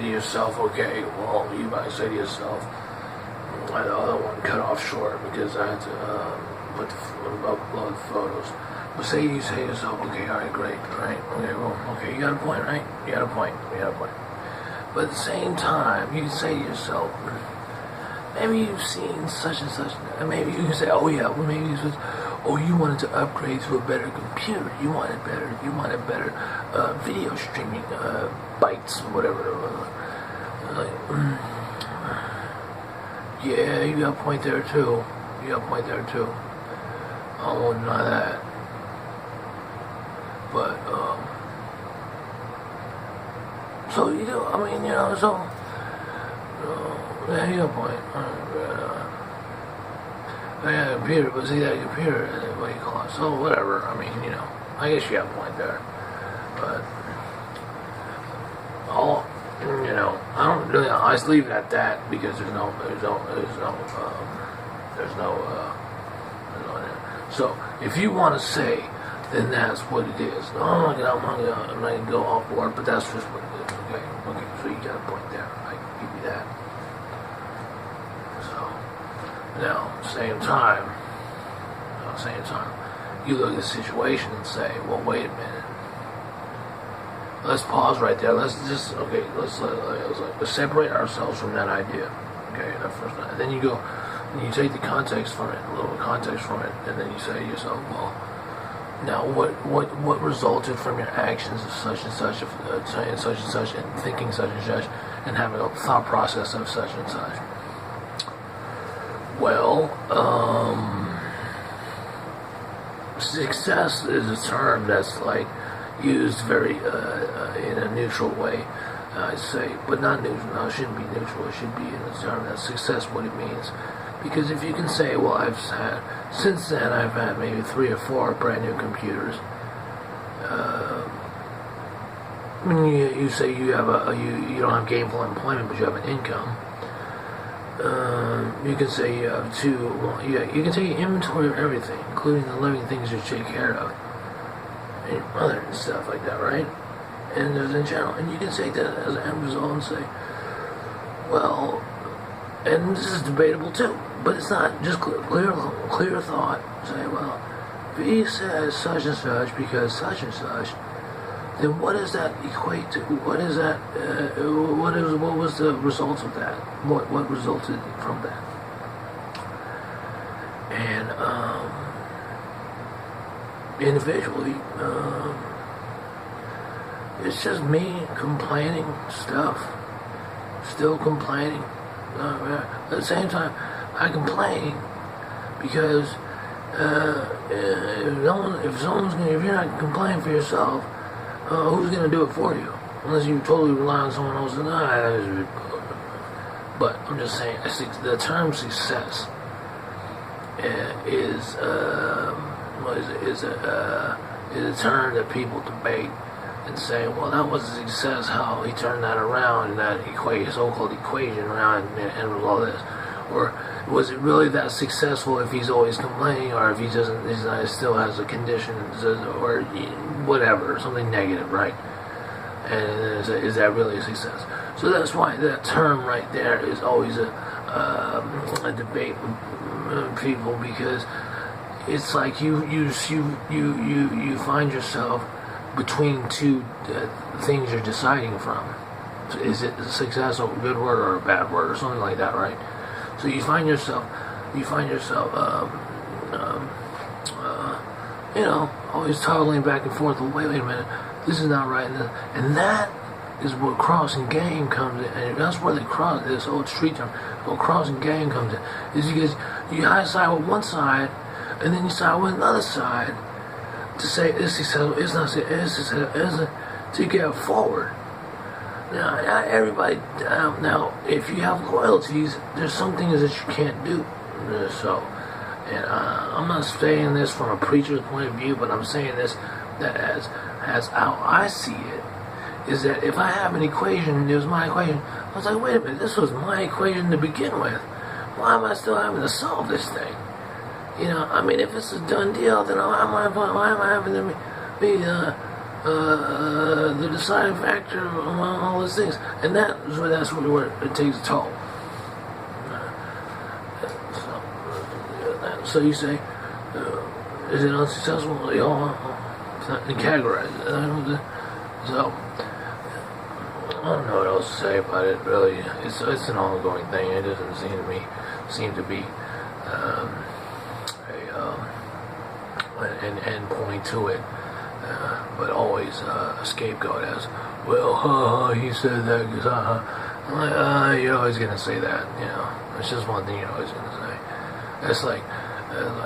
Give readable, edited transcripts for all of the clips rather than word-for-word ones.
to yourself, okay, well, you might say to yourself, the other one cut off short because I had to upload photos. But say you say to yourself, okay, all right, great, all right, okay, well, okay, you got a point, right? You got a point. But at the same time, you can say to yourself, maybe you've seen such and such, and maybe you can say, oh yeah, well maybe this was, oh, you wanted to upgrade to a better computer, you wanted better video streaming, bytes, whatever. Yeah, you got a point there too. I won't deny that. But, so, yeah, you got a point. Yeah, computer, but see that computer, what do you call it? So, whatever, I guess you got a point there. But, I don't really, I just leave it at that because there's no. So if you want to say, then that's what it is. No, I'm not gonna go off board, but that's just what it is. Okay. So you got a point there. I can give you that. So now, same time, you look at the situation and say, well, wait a minute. Let's pause right there. Let's separate ourselves from that idea. Okay, that first time. And then you go, and you take the context from it, a little context from it, and then you say to yourself, well, now what resulted from your actions of such and such, saying such and such, and thinking such and such, and having a thought process of such and such. Well, success is a term that's like used very in a neutral way, I'd say, but not neutral. No, it shouldn't be neutral. It should be in a term that's success, what it means. Because if you can say, well, since then I've had maybe 3 or 4 brand new computers. When you say you have you don't have gainful employment, but you have an income. You can say you have 2. Well, you can take inventory of everything, including the living things you take care of, and your mother and stuff like that, right? And in general, and you can take that as an end result and say, well, and this is debatable too, but it's not just clear thought. Say, well, if he says such and such because such and such, then what does that equate to? What is that? What was the result of that? What resulted from that? And individually, it's just me complaining stuff, still complaining. At the same time, I complain because if you're not complaining for yourself, who's going to do it for you? Unless you totally rely on someone else. But I'm just saying, the term success is a term that people debate and say, well, that was a success, how he turned that around, and that so-called equation around and all this. Or was it really that successful if he's always complaining, or if he still has a condition, or whatever, something negative, right? And is that really a success? So that's why that term right there is always a debate with people, because it's like you find yourself between 2 things you're deciding from. So is it a success or a good word or a bad word or something like that, right? So you find yourself, always toggling back and forth. Well, wait a minute, this is not right, and that is where crossing game comes in, and that's where they cross this old street term. Where crossing game comes in is because you side with one side, and then you side with another side to say it's successful, it's not successful, it's to get forward. Now, not everybody. Now, if you have loyalties, there's some things that you can't do. So, and I'm not saying this from a preacher's point of view, but I'm saying this that as how I see it is that if I have an equation, and it was my equation, I was like, wait a minute, this was my equation to begin with. Why am I still having to solve this thing? If it's a done deal, then why am I having to be the deciding factor among all those things, and that's where it takes a toll. So you say, is it unsuccessful? It's not categorized. So I don't know what else to say about it. Really, it's an ongoing thing. It doesn't seem to be an end point to it, but always a scapegoat as well. He said that because I'm like, you're always gonna say that. It's just one thing you're always gonna say. It's like,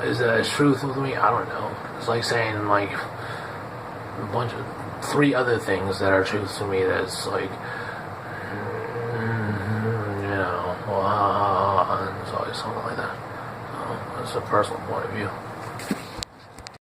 is that as truth with me? I don't know. It's like saying like a bunch of 3 other things that are truth to me. That's like, it's always something like that. So it's a personal point of view.